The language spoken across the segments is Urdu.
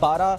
12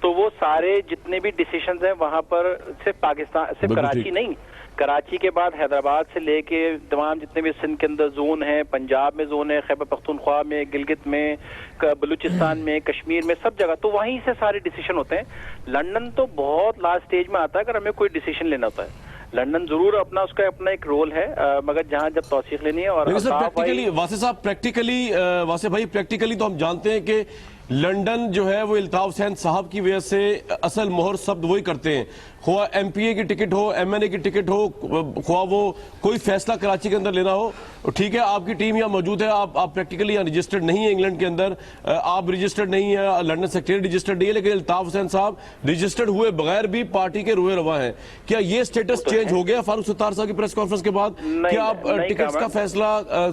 تو وہ سارے جتنے بھی ڈیسیشنز ہیں وہاں پر صرف پاکستان، صرف کراچی نہیں، کراچی کے بعد حیدرآباد سے لے کے تمام جتنے بھی سندھ کے اندر زون ہیں، پنجاب میں زون ہے، خیبر پختونخوا میں، گلگت میں، بلوچستان میں، کشمیر میں، سب جگہ تو وہیں سے سارے ڈیسیشن ہوتے ہیں۔ لنڈن تو بہت لاسٹ اسٹیج میں آتا ہے اگر ہمیں کوئی ڈیسیشن لینا ہوتا ہے۔ لنڈن ضرور اپنا اس کا اپنا ایک رول ہے، مگر جہاں جب توثیق لینی ہے اور واسع صاحب واسع بھائی پریکٹیکلی تو ہم جانتے ہیں کہ لنڈن جو ہے وہ الطاف حسین صاحب کی وجہ سے اصل مہر ثبت وہی کرتے ہیں، خواہ ایم پی اے کی ٹکٹ ہو، ایم این اے کی ٹکٹ ہو، خواہ وہ کوئی فیصلہ کراچی کے اندر لینا ہو۔ ٹھیک ہے، آپ کی ٹیم یہاں موجود ہے، آپ پریکٹیکلی یہاں رجسٹرڈ نہیں ہیں انگلینڈ کے اندر، آپ رجسٹرڈ نہیں ہیں، لنڈن سیکریٹریٹ رجسٹرڈ نہیں ہے، لیکن الطاف حسین صاحب رجسٹرڈ ہوئے بغیر بھی پارٹی کے روئے رواں ہیں۔ کیا یہ سٹیٹس چینج ہو گیا فاروق ستار صاحب کی پریس کانفرنس کے بعد؟ کیا آپ ٹکٹس کا فیصلہ،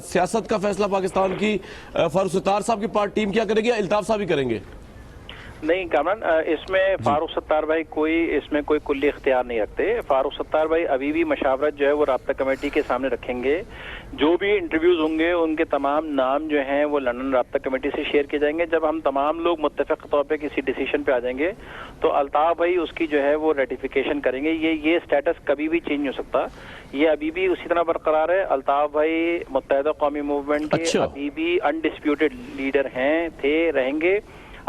سیاست کا فیصلہ پاکستان کی فاروق ستار صاحب کی ٹیم کیا کرے گی یا الطاف صاحب ہی کریں گے؟ نہیں کامران، اس میں فاروق ستار بھائی اس میں کوئی کلی اختیار نہیں رکھتے۔ فاروق ستار بھائی ابھی بھی مشاورت جو ہے وہ رابطہ کمیٹی کے سامنے رکھیں گے، جو بھی انٹرویوز ہوں گے ان کے تمام نام جو ہیں وہ لندن رابطہ کمیٹی سے شیئر کیے جائیں گے۔ جب ہم تمام لوگ متفق طور پہ کسی ڈیسیشن پہ آ جائیں گے تو الطاف بھائی اس کی جو ہے وہ ریٹیفیکیشن کریں گے۔ یہ سٹیٹس کبھی بھی چینج نہیں ہو سکتا، یہ ابھی بھی اسی طرح برقرار ہے۔ الطاف بھائی متحدہ قومی موومنٹ کے ابھی بھی انڈسپیوٹڈ لیڈر ہیں، تھے، رہیں گے۔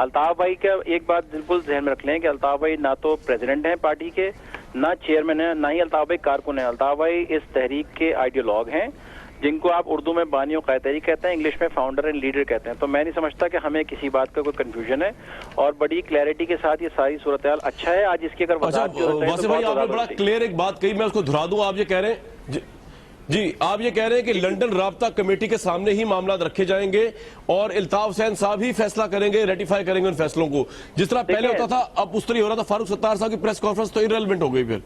الطاف بھائی کا ایک بات بالکل ذہن میں رکھ لیں کہ الطاف بھائی نہ تو پریزیڈنٹ ہیں پارٹی کے، نہ چیئرمین ہیں، نہ ہی الطاف بھائی کارکن ہیں۔ الطاف بھائی اس تحریک کے آئیڈیالوگ ہیں، جن کو آپ اردو میں بانی و قائد تحریک کہتے ہیں، انگلش میں فاؤنڈر اینڈ لیڈر کہتے ہیں۔ تو میں نہیں سمجھتا کہ ہمیں کسی بات کا کوئی کنفیوژن ہے، اور بڑی کلیئرٹی کے ساتھ یہ ساری صورتحال اچھا ہے۔ آج اس کی اگر واسع بھائی آپ نے بڑا کلیئر ایک بات کہی، میں اس کو دہرا دوں۔ آپ یہ کہہ رہے ہیں آپ یہ کہہ رہے ہیں کہ لنڈن رابطہ کمیٹی کے سامنے ہی معاملات رکھے جائیں گے اور الطاف حسین صاحب ہی فیصلہ کریں گے، ریٹیفائی کریں گے ان فیصلوں کو، جس طرح پہلے ہوتا تھا اب اس طرح ہو رہا تھا۔ فاروق ستار صاحب کی پریس کانفرنس تو ایرریلیونٹ ہو گئی پھر۔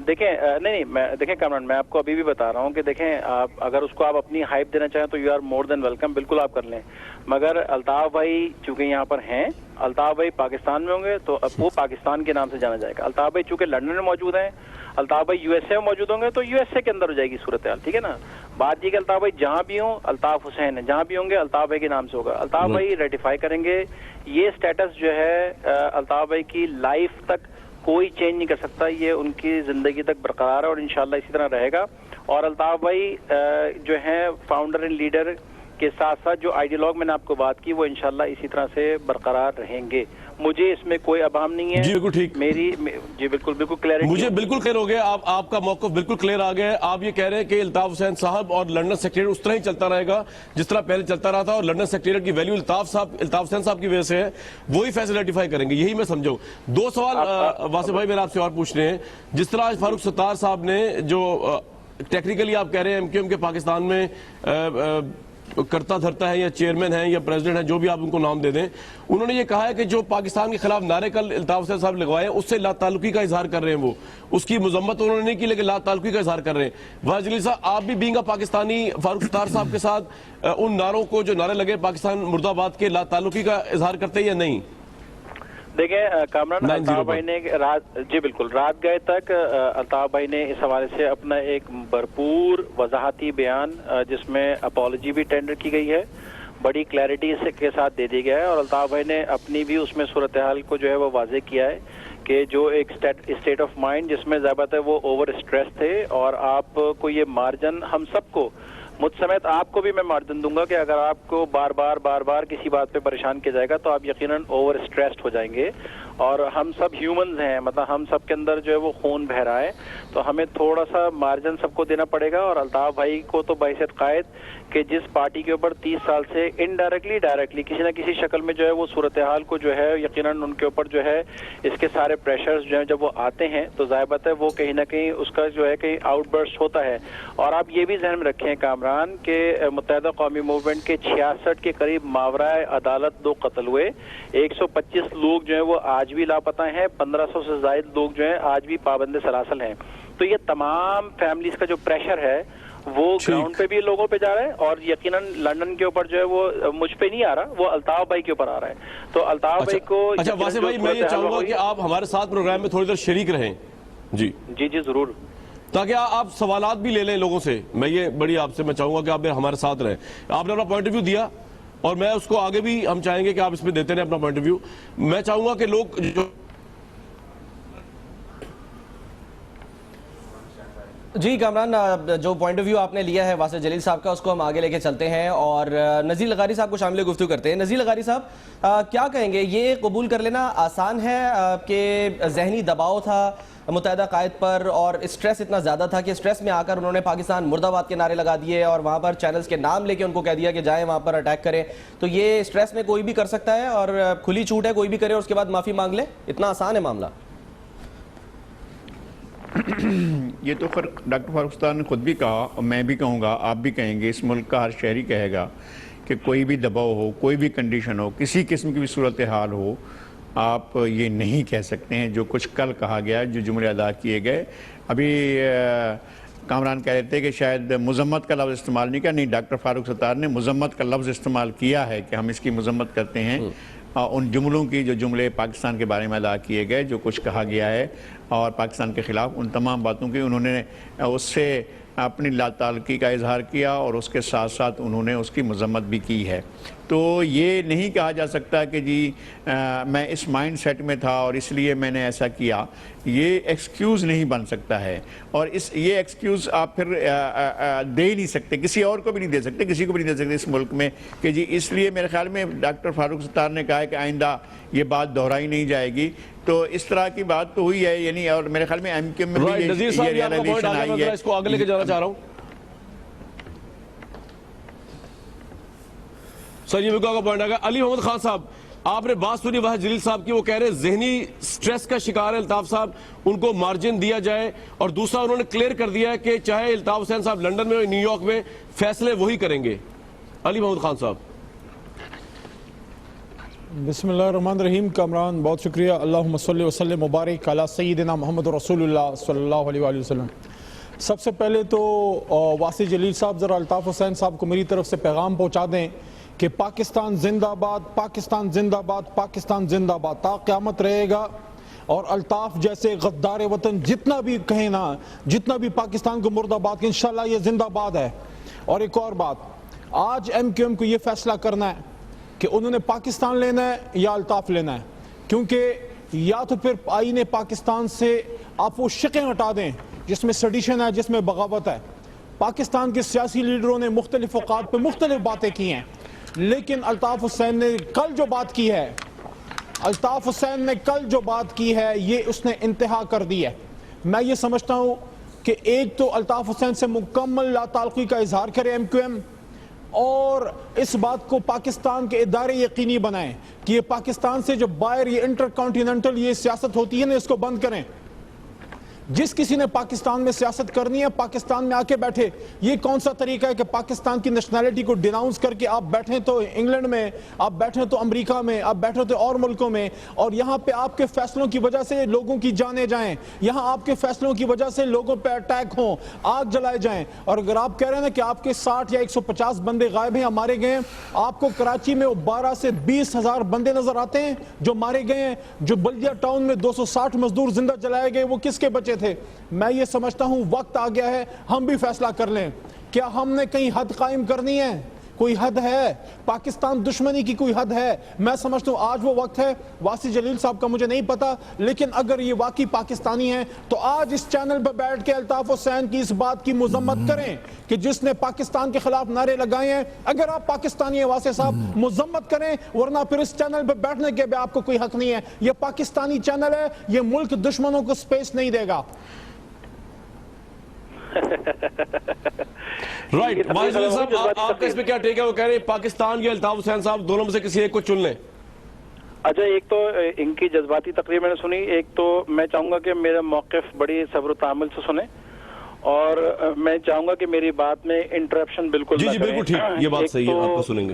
دیکھیں کامران، میں آپ کو ابھی بھی بتا رہا ہوں کہ دیکھیں، آپ اگر اس کو آپ اپنی ہائپ دینا چاہیں تو you are more than welcome, بالکل آپ کر لیں۔ مگر الطاف بھائی چونکہ یہاں پر ہیں، الطاف بھائی پاکستان میں ہوں گے تو اب وہ پاکستان کے نام سے جانا جائے گا۔ الطاف بھائی چونکہ لندن میں موجود ہیں، الطاف بھائی یو ایس اے میں موجود ہوں گے تو یو ایس اے کے اندر ہو جائے گی صورتحال، ٹھیک ہے نا۔ بات یہ کہ الطاف بھائی جہاں بھی ہوں، الطاف حسین ہے، جہاں بھی ہوں گے الطاف بھائی کے نام سے ہوگا۔ الطاف بھائی ریٹیفائی کریں گے۔ یہ سٹیٹس جو ہے الطاف بھائی کی لائف تک کوئی چینج نہیں کر سکتا، یہ ان کی زندگی تک برقرار ہے اور انشاءاللہ اسی طرح رہے گا۔ اور الطاف بھائی جو ہیں فاؤنڈر اینڈ لیڈر کے ساتھ ساتھ جو آئیڈیالوگ میں نے آپ کو بات کی وہ انشاءاللہ اسی طرح سے برقرار رہیں گے۔ مجھے اس میں کوئی ابہام نہیں ہے۔ جی بالکل ٹھیک، جی بالکل کلیئر، مجھے بالکل کلیئر ہو گیا، آپ کا موقف بالکل کلیئر آ گیا ہے۔ آپ یہ کہہ رہے ہیں کہ الطاف حسین صاحب اور لنڈن سیکریٹریٹ اس طرح ہی چلتا رہے گا جس طرح پہلے چلتا رہا تھا، اور لنڈن سیکریٹریٹ کی ویلیو الطاف حسین صاحب کی وجہ سے ہے، وہی فیصلہ ریٹیفائی کریں گے، یہی میں سمجھوں۔ دو سوال واسع بھائی میرے آپ سے اور پوچھ رہے ہیں، جس طرح آج فاروق ستار صاحب نے جو ٹیکنیکلی آپ کہہ رہے ہیں ایم کیو ایم کے پاکستان میں کرتا دھرتا ہے یا چیئرمین ہیں یا پریزیڈنٹ ہیں، جو بھی آپ ان کو نام دے دیں، انہوں نے یہ کہا ہے کہ جو پاکستان کے خلاف نعرے کل الطاف حسین صاحب لگوائے ہیں اس سے لا تعلقی کا اظہار کر رہے ہیں، وہ اس کی مذمت انہوں نے نہیں کی لیکن لا تعلقی کا اظہار کر رہے ہیں۔ واحد جلیل صاحب، آپ بھی بینگا پاکستانی فاروق ستار صاحب کے ساتھ ان نعروں کو جو نعرے لگے پاکستان مرد آباد کے لا تعلقی کا اظہار کرتے ہیں یا نہیں؟ دیکھیں کامران، الطاف بھائی نے جی بالکل رات گئے تک الطاف بھائی نے اس حوالے سے اپنا ایک بھرپور وضاحتی بیان جس میں اپالوجی بھی ٹینڈر کی گئی ہے، بڑی کلیئرٹی کے ساتھ دے دی گیا ہے، اور الطاف بھائی نے اپنی بھی اس میں صورتحال کو جو ہے وہ واضح کیا ہے کہ جو ایک اسٹیٹ آف مائنڈ جس میں ضابطہ ہے وہ اوور اسٹریس تھے، اور آپ کو یہ مارجن ہم سب کو، مجھ سمیت آپ کو بھی میں مارجن دوں گا کہ اگر آپ کو بار بار کسی بات پہ پریشان کیا جائے گا تو آپ یقیناً اوور اسٹریسڈ ہو جائیں گے، اور ہم سب ہیومنز ہیں، مطلب ہم سب کے اندر جو ہے وہ خون بہ رہا ہے، تو ہمیں تھوڑا سا مارجن سب کو دینا پڑے گا۔ اور الطاف بھائی کو تو بحیثیت قائد کہ جس پارٹی کے اوپر 30 سال سے ڈائریکٹلی کسی نہ کسی شکل میں جو ہے وہ صورتحال کو جو ہے یقیناً ان کے اوپر جو ہے اس کے سارے پریشرز جو ہیں جب وہ آتے ہیں تو ظاہر بات ہے وہ کہیں نہ کہیں اس کا جو ہے کہیں آؤٹ برسٹ ہوتا ہے۔ اور آپ یہ بھی ذہن میں رکھیں کامران کہ متحدہ قومی موومنٹ کے 66 کے قریب ماورائے عدالت 2 قتل ہوئے، 125 لوگ جو ہیں وہ آج بھی لاپتہ ہیں، 1500 سے زائد لوگ جو ہیں آج بھی پابند سلاسل ہیں۔ تو یہ تمام فیملیز کا جو پریشر ہے وہ گراؤنڈ پہ بھی لوگوں پہ جا رہا ہے، اور یقیناً لندن کے اوپر جو ہے وہ مجھ پہ نہیں آ رہا، وہ الطاف بھائی کے اوپر آ رہا ہے۔ تو الطاف بھائی کو واسع بھائی میں یہ چاہوں گا کہ آپ ہمارے ساتھ پروگرام میں تھوڑی دیر شریک رہیں۔ جی ضرور، تاکہ آپ سوالات بھی لے لیں لوگوں سے، میں یہ بڑی آپ سے میں چاہوں گا کہ آپ ہمارے ساتھ رہیں۔ آپ نے اپنا پوائنٹ آف ویو دیا اور میں اس کو آگے بھی ہم چاہیں گے کہ آپ اس میں دیتے رہیں اپنا پوائنٹ آف ویو۔ میں چاہوں گا کہ لوگ جو جی کامران، جو پوائنٹ آف ویو آپ نے لیا ہے واسع جلیل صاحب کا، اس کو ہم آگے لے کے چلتے ہیں اور نذیر لغاری صاحب کو شامل گفتگو کرتے ہیں۔ نذیر لغاری صاحب، کیا کہیں گے، یہ قبول کر لینا آسان ہے کہ ذہنی دباؤ تھا متحدہ قائد پر اور اسٹریس اتنا زیادہ تھا کہ اسٹریس میں آ کر انہوں نے پاکستان مرد آباد کے نعرے لگا دیے اور وہاں پر چینلز کے نام لے کے ان کو کہہ دیا کہ جائیں وہاں پر اٹیک کریں، تو یہ اسٹریس میں کوئی بھی کر سکتا ہے اور کھلی چھوٹ ہے کوئی بھی کرے اور اس کے بعد معافی مانگ لے؟ اتنا آسان ہے معاملہ؟ یہ تو ڈاکٹر فاروق ستار نے خود بھی کہا اور میں بھی کہوں گا، آپ بھی کہیں گے، اس ملک کا ہر شہری کہے گا کہ کوئی بھی دباؤ ہو، کوئی بھی کنڈیشن ہو، کسی قسم کی بھی صورتحال ہو، آپ یہ نہیں کہہ سکتے ہیں جو کچھ کل کہا گیا، جو جملے ادا کیے گئے۔ ابھی کامران کہہ رہے تھے کہ شاید مذمت کا لفظ استعمال نہیں کیا، نہیں، ڈاکٹر فاروق ستار نے مذمت کا لفظ استعمال کیا ہے کہ ہم اس کی مذمت کرتے ہیں ان جملوں کی جو جملے پاکستان کے بارے میں ادا کیے گئے، جو کچھ کہا گیا ہے اور پاکستان کے خلاف، ان تمام باتوں کی انہوں نے اس سے اپنی لا تعلقی کا اظہار کیا اور اس کے ساتھ ساتھ انہوں نے اس کی مذمت بھی کی ہے۔ تو یہ نہیں کہا جا سکتا کہ جی میں اس مائنڈ سیٹ میں تھا اور اس لیے میں نے ایسا کیا، یہ ایکسکیوز نہیں بن سکتا ہے، اور یہ ایکسکیوز آپ پھر دے ہی نہیں سکتے، کسی اور کو بھی نہیں دے سکتے، کسی کو بھی نہیں دے سکتے اس ملک میں کہ جی اس لیے میرے خیال میں ڈاکٹر فاروق ستار نے کہا ہے کہ آئندہ یہ بات دہرائی نہیں جائے گی، تو اس طرح کی بات تو ہوئی ہے، یعنی اور میرے خیال میں ایم کیو ایم میں بھی یہ ریئلائزیشن آئی ہے۔ اس کو آگے لے کے جانا چاہ رہا ہوں سر، یہ کا پوائنٹ آگا۔ علی محمد خان صاحب، آپ نے بات سنی واحد جلیل صاحب کی، وہ کہہ رہے ذہنی سٹریس کا شکار ہے الطاف صاحب، ان کو مارجن دیا جائے، اور دوسرا انہوں نے کلیئر کر دیا ہے کہ چاہے الطاف حسین صاحب لندن میں نیو یارک میں فیصلے وہی کریں گے۔ علی محمد خان صاحب۔ بسم اللہ الرحمن الرحیم۔ کامران بہت شکریہ، اللہم صلی وسلم مبارک علی سیدنا محمد رسول اللہ صلی اللہ علیہ وآلہ وسلم۔ سب سے پہلے تو واصع جلیل صاحب ذرا الطاف حسین صاحب کو میری طرف سے پیغام پہنچا دیں کہ پاکستان زندہ باد، پاکستان زندہ باد، پاکستان زندہ باد، تا قیامت رہے گا، اور الطاف جیسے غدار وطن جتنا بھی کہیں نا، جتنا بھی پاکستان کو مرد آباد کہ انشاءاللہ یہ زندہ باد ہے۔ اور ایک اور بات، آج ایم کیو ایم کو یہ فیصلہ کرنا ہے کہ انہوں نے پاکستان لینا ہے یا الطاف لینا ہے، کیونکہ یا تو پھر آئین پاکستان سے آپ وہ شقیں ہٹا دیں جس میں سیڈیشن ہے، جس میں بغاوت ہے۔ پاکستان کے سیاسی لیڈروں نے مختلف اوقات پہ مختلف باتیں کی ہیں، لیکن الطاف حسین نے کل جو بات کی ہے، الطاف حسین نے کل جو بات کی ہے، یہ اس نے انتہا کر دی ہے۔ میں یہ سمجھتا ہوں کہ ایک تو الطاف حسین سے مکمل لا تعلقی کا اظہار کرے ایم کیو ایم، اور اس بات کو پاکستان کے ادارے یقینی بنائیں کہ یہ پاکستان سے جو باہر یہ انٹر کانٹیننٹل یہ سیاست ہوتی ہے نا، اس کو بند کریں۔ جس کسی نے پاکستان میں سیاست کرنی ہے پاکستان میں آ کے بیٹھے۔ یہ کون سا طریقہ ہے کہ پاکستان کی نیشنلٹی کو ڈیناؤنس کر کے آپ بیٹھیں تو انگلینڈ میں، آپ بیٹھیں تو امریکہ میں، آپ بیٹھیں تو اور ملکوں میں، اور یہاں پہ آپ کے فیصلوں کی وجہ سے لوگوں کی جانیں جائیں، یہاں آپ کے فیصلوں کی وجہ سے لوگوں پہ اٹیک ہوں، آگ جلائے جائیں۔ اور اگر آپ کہہ رہے ہیں کہ آپ کے 60 یا 150 بندے غائب ہیں یا مارے گئے ہیں، آپ کو کراچی میں 12 سے 20 ہزار بندے نظر آتے ہیں جو مارے گئے ہیں، جو بلدیہ ٹاؤن میں 260 مزدور زندہ جلائے گئے، وہ کس کے بچے تھے؟ میں یہ سمجھتا ہوں وقت آ گیا ہے ہم بھی فیصلہ کر لیں۔ کیا ہم نے کہیں حد قائم کرنی ہے؟ کوئی حد ہے؟ پاکستان دشمنی کی کوئی حد ہے؟ میں سمجھتا ہوں آج وہ وقت ہے۔ واصع جلیل صاحب کا مجھے نہیں پتا، لیکن اگر یہ واقعی پاکستانی ہیں تو آج اس چینل پر بیٹھ کے الطاف حسین کی اس بات کی مذمت کریں کہ جس نے پاکستان کے خلاف نعرے لگائے ہیں۔ اگر آپ پاکستانی ہیں واصع صاحب، مذمت کریں، ورنہ پھر اس چینل پر بیٹھنے کے بھی آپ کو کوئی حق نہیں ہے۔ یہ پاکستانی چینل ہے، یہ ملک دشمنوں کو سپیس نہیں دے گا۔ رائٹ، واحد جلیل صاحب آپ کا اس پہ کیا ٹیک ہے؟ وہ کہہ رہے ہیں پاکستان یا الطاف حسین صاحب دونوں میں سے کسی ایک کو چن لیں۔ اچھا، ایک تو ان کی جذباتی تقریر میں نے سنی، ایک تو میں چاہوں گا کہ میرا موقف بڑی صبر و تحمل سے سنیں، اور میں چاہوں گا کہ میری بات میں انٹرپشن بالکل نہ کریں۔ جی بالکل ٹھیک، یہ بات صحیح ہے، آپ کو سنیں گے۔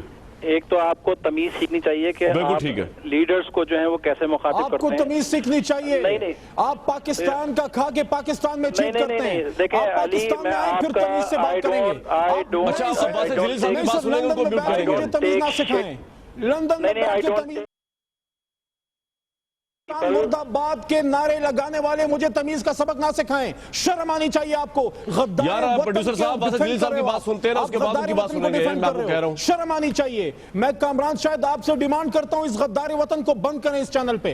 ایک تو آپ کو تمیز سیکھنی چاہیے کہ آپ لیڈرز کو جو ہیں وہ کیسے مخاطب کرتے ہیں۔ آپ کو تمیز سیکھنی چاہیے۔ نہیں، آپ پاکستان کا کھا کے پاکستان میں چیٹ کرتے ہیں۔ دیکھیں علی، میں آپ کا تمیز سے بات کریں گے۔ اچھا، آپ واصع جلیل صاحب کی بات سنیں گے، ان کو میوٹ کریں گے۔ تمیز نہ سکھائیں، لندن میں بیٹھ کے تمیز، مرد آباد کے نعرے لگانے والے مجھے تمیز کا سبق نہ سکھائیں۔ شرم آنی چاہیے آپ کو۔ یار آپ پروڈیوسر صاحب واصع جلیل صاحب کی بات سنتے ہیں نا، اس کے بعد ان کی بات سنیں گے، میں آپ کو کہہ رہا ہوں۔ شرم آنی چاہیے۔ میں کامران شاید آپ سے ڈیمانڈ کرتا ہوں اس غدار وطن کو بند کریں اس چینل پہ۔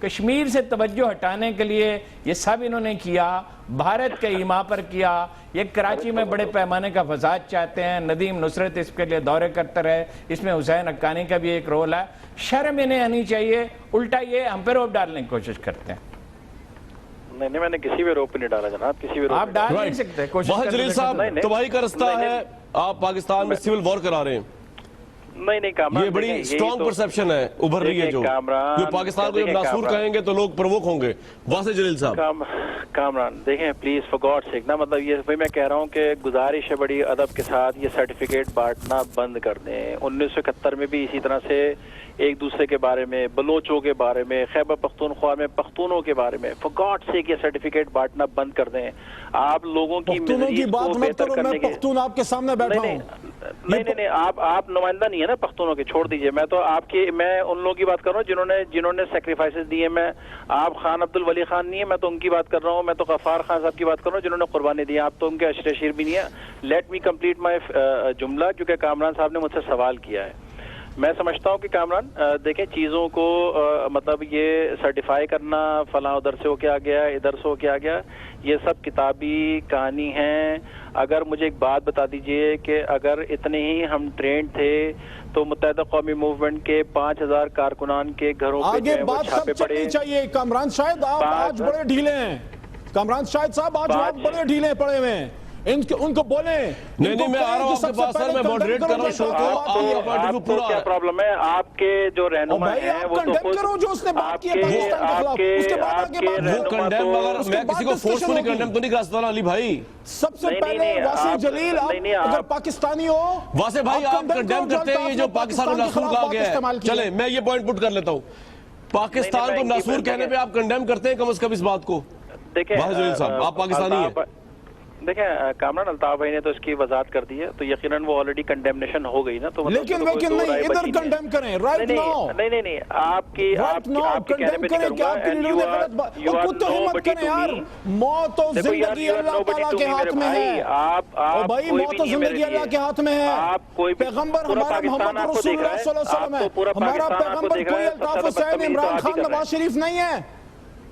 کشمیر سے توجہ ہٹانے کے لیے یہ سب انہوں نے کیا، بھارت کے ایما پر کیا، یہ کراچی میں بڑے پیمانے کا فساد چاہتے ہیں، ندیم نصرت اس کے لیے دورے کرتے رہے، اس میں حسین حقانی کا بھی ایک رول ہے۔ شرم انہیں آنی چاہیے، الٹا یہ ہم پہ روپ ڈالنے کی کوشش کرتے ہیں۔ نہیں میں نے کسی بھی روپ پہ نہیں ڈالا جناب، کسی بھی روپ آپ ڈال نہیں سکتے، کوشش واحد جلیل صاحب تباہی کا رستہ ہے، آپ پاکستان میں سول وار کرا رہے ہیں، نہیں کامران، یہ بڑی سٹرونگ پرسپشن ہے ابھر رہی ہے جو پاکستان کو جب ناسور کہیں گے تو لوگ پرووک ہوں گے۔ واحد جلیل صاحب کامران دیکھیں پلیز فار گاڈ سیک نا، مطلب یہ میں کہہ رہا ہوں کہ گزارش ہے بڑی ادب کے ساتھ یہ سرٹیفکیٹ بانٹنا بند کر دیں۔ 1971 میں بھی اسی طرح سے ایک دوسرے کے بارے میں، بلوچوں کے بارے میں، خیبر پختونخوا میں پختونوں کے بارے میں فار گاڈ سیک یہ سرٹیفکیٹ بانٹنا بند کر دیں۔ آپ لوگوں کی پختونوں کی بات مت کرو، میں پختون آپ کے سامنے بیٹھا ہوں۔ نہیں آپ نمائندہ نہیں ہے نا پختونوں کے، چھوڑ دیجئے، میں تو میں ان لوگوں کی بات کر رہا ہوں جنہوں نے سیکریفائسز دیے۔ میں آپ خان عبد الولی خان نہیں ہے، میں تو ان کی بات کر رہا ہوں، میں تو غفار خان صاحب کی بات کر رہا ہوں جنہوں نے قربانی دی۔ آپ تو ان کے اشر شیر بھی نہیں ہے۔ لیٹ می کمپلیٹ مائی جملہ، کیونکہ کامران صاحب نے مجھ سے سوال کیا ہے۔ میں سمجھتا ہوں کہ کامران دیکھیں چیزوں کو مطلب یہ سرٹیفائی کرنا فلاں ادھر سے ہو کے آ گیا، ادھر سے ہو کے آ گیا، یہ سب کتابی کہانی ہیں۔ اگر مجھے ایک بات بتا دیجئے کہ اگر اتنے ہی ہم ٹرینڈ تھے تو متحدہ قومی موومنٹ کے 5000 کارکنان کے گھروں پہ آگے بات سب چلنی چاہیے۔ کامران شاہد آپ آج بڑے ڈھیلے ہیں، کامران شاہد صاحب آج آپ بڑے ڈھیلے پڑے ہوئے ہیں، ان کو بولیں۔ نہیں میں آ رہا ہوں آپ کے پاس سر، میں ماڈریٹ کر رہا ہوں شو کو۔ آپ کو کیا پرابلم ہے؟ آپ کے جو رہنما ہیں وہ تو کنڈیم کرو جو اس نے بات کی ہے پاکستان کے خلاف، اس کے بعد آگے بات وہ کنڈیم، مگر میں کسی کو فورسفلی کنڈیم تو نہیں کر سکتا نا علی بھائی۔ سب سے پہلے واسع جلیل اگر پاکستانی ہو، واسع بھائی آپ کنڈیم کرتے ہیں یہ جو پاکستان کو ناسور کہا گیا ہے۔ چلیں میں یہ پوائنٹ پٹ کر لیتا ہوں، پاکستان کو ناسور کہنے پہ آپ کنڈیم کرتے ہیں کم از کم اس بات کو۔ واحد جلیل صاحب آپ پاکستانی ہیں۔ دیکھیں کامران الطاف بھائی نے تو اس کی وضاحت کر دی ہے، تو یقیناً وہ آلریڈی کنڈیمنیشن ہو گئی نا، تو لیکن نہیں ادھر کنڈیم کریں رائٹ ناؤ۔ نہیں آپ کی کنڈیم کریں کہ آپ کی لیڈر نے غلط بات، خود تو ہمت کریں یار، موت و زندگی اللہ تعالیٰ کے ہاتھ میں ہے۔ او بھائی موت و زندگی اللہ کے ہاتھ میں ہے۔ پیغمبر ہمارا محمد رسول اللہ صلی اللہ علیہ وسلم ہے، ہمارا پیغمبر کوئی الطاف حسین عمران خان نواز شریف نہیں ہے۔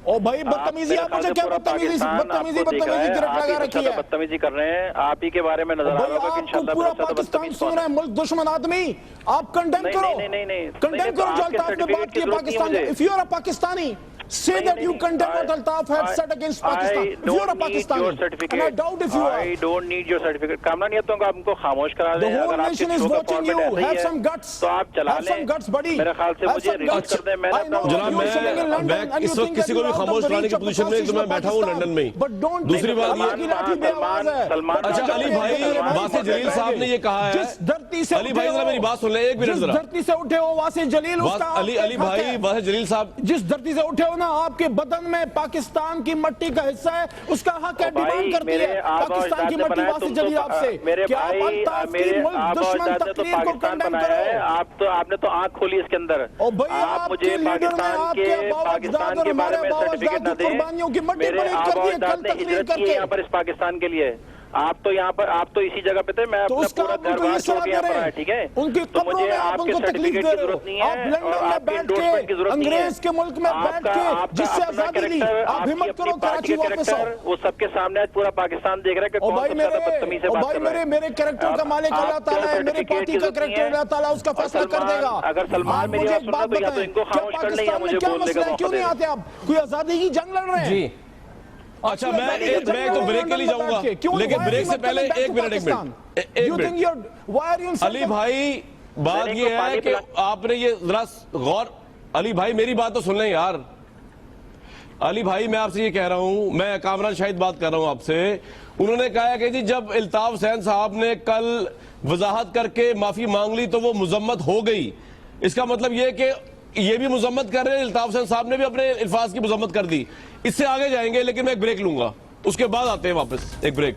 او بھائی بدتمیزی آپ مجھے کیا بدتمیزی گرفت لگا رکھی ہے؟ بدتمیزی کر رہے ہیں، آپ ہی کے بارے میں نظر آ رہا ہوگا کہ انشاءاللہ پورا پاکستان سن رہا ہے، ملک دشمن آدمی آپ کنڈیم کرو، کنڈیم کرو جو الطاف نے بات کی پاکستان کا۔ If you are a Pakistani, say that you condemn what Altaf had said against Pakistan. If you are a Pakistani, and I doubt if you are. I don't need your certificate. Kamran یہ تو آپ کو خاموش کرا دیں۔ The whole nation is watching you. Have some guts. تو آپ چلا Have لیں، some guts, buddy. میرے خیال سے مجھے ریلیز کر دیں۔ میں جناب میں اس وقت کسی کو بھی خاموش کرانے کی پوزیشن میں تو میں بیٹھا ہوں لندن میں ہی۔ دوسری بات یہ، اچھا علی بھائی واسع جلیل صاحب نے یہ کہا ہے، علی بھائی ذرا میری بات سن لیں ایک منٹ ذرا۔ جس دھرتی سے اٹھے ہو واسع جلیل، علی بھائی واسع جلیل صاحب جس دھرتی سے اٹھے ہو نا، آپ کے بدن میں پاکستان کی مٹی کا حصہ ہے، اس کا حق ہے، ڈیمانڈ کرتی ہے پاکستان کی مٹی واسع جلیل آپ سے کہ آپ الطاف کی ملک دشمن تقریر کو کنڈیم کرو۔ آپ نے تو آنکھ کھولی اس کے اندر۔ آپ مجھے پاکستان کے بارے میں سرٹیفکیٹ نہ دیں، میرے آبا و اجداد نے ہجرت کی ہے یہاں پر اس پاکستان کے لیے۔ آپ تو یہاں پر، آپ تو اسی جگہ پہ تھے، میں اپنا پورا گھر بار چھوڑ کے یہاں پر آیا، ٹھیک ہے؟ تو مجھے آپ کے سرٹیفکیٹ کی ضرورت نہیں ہے اور آپ کے انڈورسمنٹ کی ضرورت نہیں ہے۔ انگریز کے ملک میں بیٹھ کے جس سے آزادی لی، آپ ہمت کرو کراچی واپس آؤ۔ وہ سب کے سامنے آج پورا پاکستان دیکھ رہا ہے کہ کون سب سے زیادہ بدتمیزی سے بات کر رہا ہے۔ میرے کریکٹر کا مالک اللہ تعالیٰ ہے، میرے پارٹی کا کریکٹر اللہ تعالیٰ اس کا فیصلہ کر دے گا۔ اگر سلمان میری بات سننا تو یا تو ان کو خاموش کر لیں یا مجھے بولنے کا موقع کیوں نہیں آتے آپ؟ کوئی آزادی کی جنگ لڑ رہے ہیں؟ اچھا میں تو بریک کے لیے جاؤں گا، لیکن بریک سے پہلے ایک منٹ علی بھائی بات یہ ہے کہ آپ نے یہ ذرا غور، علی بھائی میری بات تو سن لیں یار۔ علی بھائی میں آپ سے یہ کہہ رہا ہوں، میں کامران شاہد بات کر رہا ہوں آپ سے، انہوں نے کہا کہ جی جب الطاف حسین صاحب نے کل وضاحت کر کے معافی مانگ لی تو وہ مذمت ہو گئی۔ اس کا مطلب یہ کہ یہ بھی مذمت کر رہے ہیں، الطاف حسین صاحب نے بھی اپنے الفاظ کی مذمت کر دی۔ اس سے آگے جائیں گے لیکن میں ایک بریک لوں گا، اس کے بعد آتے ہیں واپس ایک بریک۔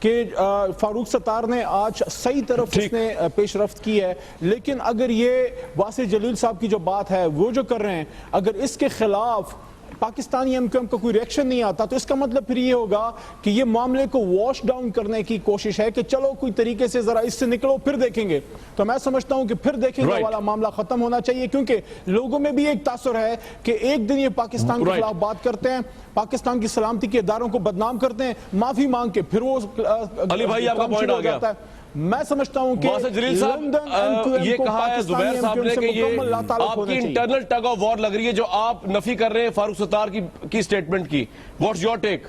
کہ فاروق ستار نے آج صحیح طرف اس نے پیش رفت کی ہے، لیکن اگر یہ واسع جلیل صاحب کی جو بات ہے وہ جو کر رہے ہیں، اگر اس کے خلاف پاکستانی ایم کیو ایم کا کوئی ریئیکشن نہیں آتا تو اس کا مطلب پھر یہ ہوگا کہ یہ معاملے کو واش ڈاؤن کرنے کی کوشش ہے کہ چلو کوئی طریقے سے ذرا اس سے نکلو پھر دیکھیں گے. تو میں سمجھتا ہوں کہ پھر دیکھیں گے والا معاملہ ختم ہونا چاہیے، کیونکہ لوگوں میں بھی ایک تاثر ہے کہ ایک دن یہ پاکستان کے خلاف بات کرتے ہیں، پاکستان کی سلامتی کے اداروں کو بدنام کرتے ہیں، معافی مانگ کے پھر وہ علی بھائی آپ کا پوائنٹ آ گیا. میں سمجھتا ہوں کہ واسع جلیل صاحب یہ کہا ہے زبیر صاحب نے کہ یہ آپ کی انٹرنل ٹگ آف وار لگ رہی ہے جو آپ نفی کر رہے ہیں فاروق ستار کی سٹیٹمنٹ کی. What's your take?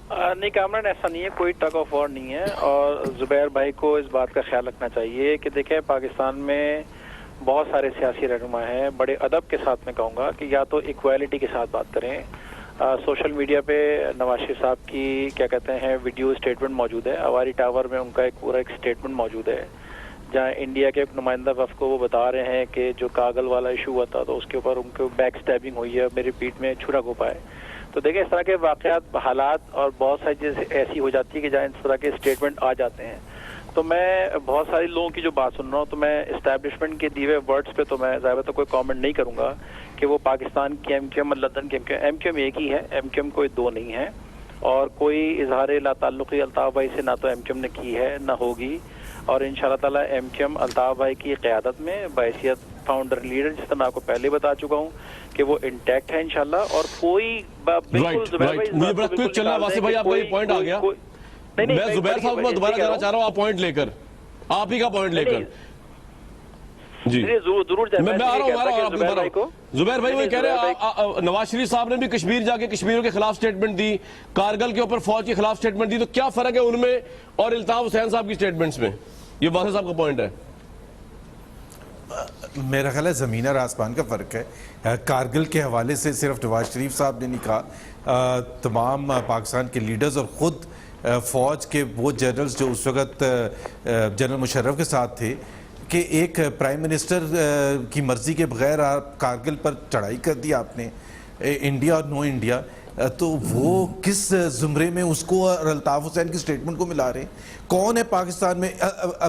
نہیں کامران، ایسا نہیں ہے، کوئی ٹگ آف وار نہیں ہے، اور زبیر بھائی کو اس بات کا خیال رکھنا چاہیے کہ دیکھیں پاکستان میں بہت سارے سیاسی رہنما ہیں، بڑے ادب کے ساتھ میں کہوں گا کہ یا تو ایکویلٹی کے ساتھ بات کریں. سوشل میڈیا پہ نواز شریف صاحب کی کیا کہتے ہیں ویڈیو اسٹیٹمنٹ موجود ہے، اواری ٹاور میں ان کا ایک پورا ایک اسٹیٹمنٹ موجود ہے جہاں انڈیا کے ایک نمائندہ وفد کو وہ بتا رہے ہیں کہ جو کاغل والا ایشو ہوا تھا تو اس کے اوپر ان کو بیک اسٹیبنگ ہوئی ہے، میری پیٹھ میں چھرا گھوپا ہے. تو دیکھیں اس طرح کے واقعات، حالات اور بہت ساری چیزیں ایسی ہو جاتی ہے کہ جہاں اس طرح کے اسٹیٹمنٹ آ جاتے ہیں. تو میں بہت سارے لوگوں کی جو بات سن رہا ہوں تو میں اسٹیبلشمنٹ کے دیے ہوئے ورڈز پہ تو میں ظاہر تو کوئی کامنٹ نہیں کروں گا کہ وہ پاکستان کی ایم کیو ایم اور لندن کی ایم کیو ایم ایک ہی ہے، ایم کیو ایم کوئی دو نہیں ہے، اور کوئی اظہار لا تعلقی الطاف بھائی سے نہ تو ایم کیو ایم نے کی ہے نہ ہوگی. اور ان شاء اللہ تعالیٰ ایم کیو ایم الطاف بھائی کی قیادت میں بحیثیت فاؤنڈر لیڈر، جس طرح میں آپ کو پہلے بتا چکا ہوں کہ وہ انٹیکٹ ہے انشاءاللہ. اور کوئی مجھے بڑا کوئک چل رہا ہے واسع بھائی، آپ کا یہ پوائنٹ آ گیا. میں زبیر صاحب کو دوبارہ جانا چاہ رہا ہوں، آپ پوائنٹ لے کر، آپ ہی کا پوائنٹ لے کر. جی ضرور میں آ رہا ہوں. زبیر بھائی وہ کہہ رہے ہیں نواز شریف صاحب نے بھی کشمیر جا کے کشمیریوں کے خلاف سٹیٹمنٹ دی، کارگل کے اوپر فوج کے خلاف سٹیٹمنٹ دی، تو کیا فرق ہے ان میں اور الطاف حسین صاحب کی سٹیٹمنٹس میں؟ یہ واسع صاحب کا پوائنٹ ہے. میرا خیال ہے زمین اور آسمان کا فرق ہے. کارگل کے حوالے سے صرف نواز شریف صاحب نے نہیں کہا، تمام پاکستان کے لیڈرز اور خود فوج کے وہ جنرلز جو اس وقت جنرل مشرف کے ساتھ تھے کہ ایک پرائم منسٹر کی مرضی کے بغیر آپ کارگل پر چڑھائی کر دی آپ نے، انڈیا اور نو انڈیا، تو وہ کس زمرے میں اس کو اور الطاف حسین کی سٹیٹمنٹ کو ملا رہے ہیں؟ کون ہے پاکستان میں؟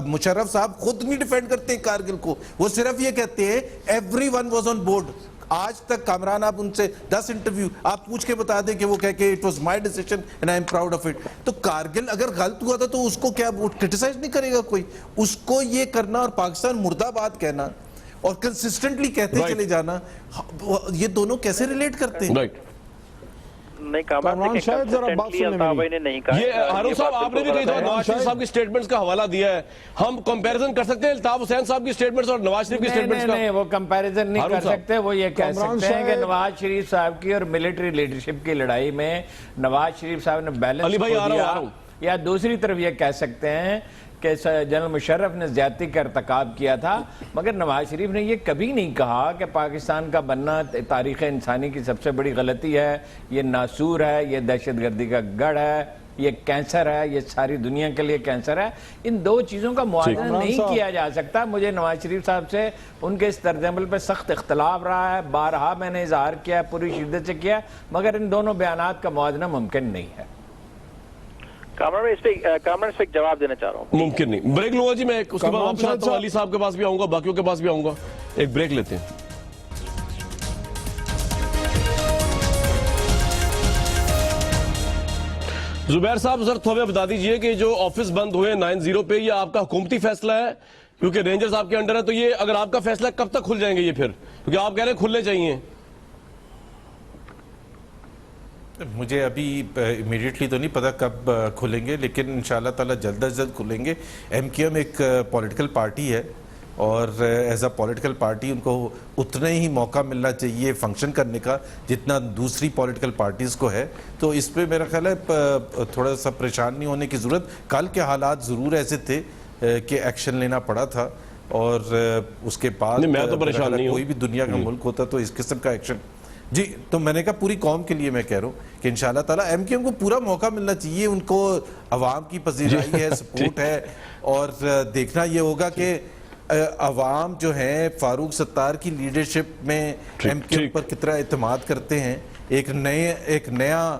مشرف صاحب خود نہیں ڈیفینڈ کرتے ہیں کارگل کو، وہ صرف یہ کہتے ہیں every one was on board. آج تک کامران آپ ان سے 10 انٹرویو آپ پوچھ کے بتا دیں کہ وہ کہہ کہ it was my decision and I am proud of it. تو کارگل اگر غلط ہوا تھا تو اس کو کیا کرٹیسائز نہیں کرے گا کوئی؟ اس کو یہ کرنا اور پاکستان مردہ آباد کہنا اور کنسسٹنٹلی کہتے چلے جانا، یہ دونوں کیسے ریلیٹ کرتے ہیں؟ نہیں کامران شاید ذرا بات سننے میں نہیں کہا. یہ ہارون صاحب آپ نے بھی کہی تھا نواز شریف صاحب کی سٹیٹمنٹس کا حوالہ دیا ہے، ہم کمپیریزن کر سکتے ہیں الطاف حسین صاحب کی سٹیٹمنٹس اور نواز شریف کی سٹیٹمنٹس کا؟ نہیں، وہ کمپیریزن نہیں کر سکتے. وہ یہ کہہ سکتے ہیں کہ نواز شریف صاحب کی اور ملٹری لیڈرشپ کی لڑائی میں نواز شریف صاحب نے بیلنس کھو دیا، یا دوسری طرف یہ کہہ سکتے ہیں کہ جنرل مشرف نے زیادتی کا ارتکاب کیا تھا. مگر نواز شریف نے یہ کبھی نہیں کہا کہ پاکستان کا بننا تاریخ انسانی کی سب سے بڑی غلطی ہے، یہ ناسور ہے، یہ دہشت گردی کا گڑھ ہے، یہ کینسر ہے، یہ ساری دنیا کے لیے کینسر ہے. ان دو چیزوں کا موازنہ نہیں کیا جا سکتا. مجھے نواز شریف صاحب سے ان کے اس طرز عمل پہ سخت اختلاف رہا ہے، بارہا میں نے اظہار کیا، پوری شدت سے کیا، مگر ان دونوں بیانات کا موازنہ ممکن نہیں ہے. کامران اس پہ ایک جواب دینا چاہ رہا ہوں. ممکن نہیں. بریک لوں گا جی میں، اس کے بعد واپس آتا ہوں، علی صاحب کے پاس بھی آؤں گا، باقیوں کے پاس بھی آؤں گا. ایک بریک لیتے ہیں. زبیر صاحب ذرا تھوڑا بتا دیجئے کہ جو آفس بند ہوئے 9-0 پہ، یہ آپ کا حکومتی فیصلہ ہے کیونکہ رینجرز آپ کے انڈر ہے، تو یہ اگر آپ کا فیصلہ کب تک کھل جائیں گے یہ پھر؟ کیونکہ آپ کہہ رہے ہیں کھلنے چاہیے. مجھے ابھی امیڈیٹلی تو نہیں پتا کب کھلیں گے، لیکن انشاءاللہ تعالی جلد از جلد کھلیں گے. ایم کیو ایم ایک پولیٹیکل پارٹی ہے اور ایز اے پولیٹیکل پارٹی ان کو اتنا ہی موقع ملنا چاہیے فنکشن کرنے کا جتنا دوسری پولیٹیکل پارٹیز کو ہے. تو اس پہ میرا خیال ہے تھوڑا سا پریشان نہیں ہونے کی ضرورت. کل کے حالات ضرور ایسے تھے کہ ایکشن لینا پڑا تھا، اور اس کے بعد کوئی بھی دنیا کا ملک ہوتا تو اس قسم کا ایکشن. جی تو میں نے کہا پوری قوم کے لیے میں کہہ رہا ہوں کہ انشاءاللہ تعالیٰ ایم کیو ایم کو پورا موقع ملنا چاہیے. ان کو عوام کی پذیرائی ہے، سپورٹ ہے، اور دیکھنا یہ ہوگا کہ عوام جو ہیں فاروق ستار کی لیڈرشپ میں ایم کیو ایم پر کتنا اعتماد کرتے ہیں. ایک نیا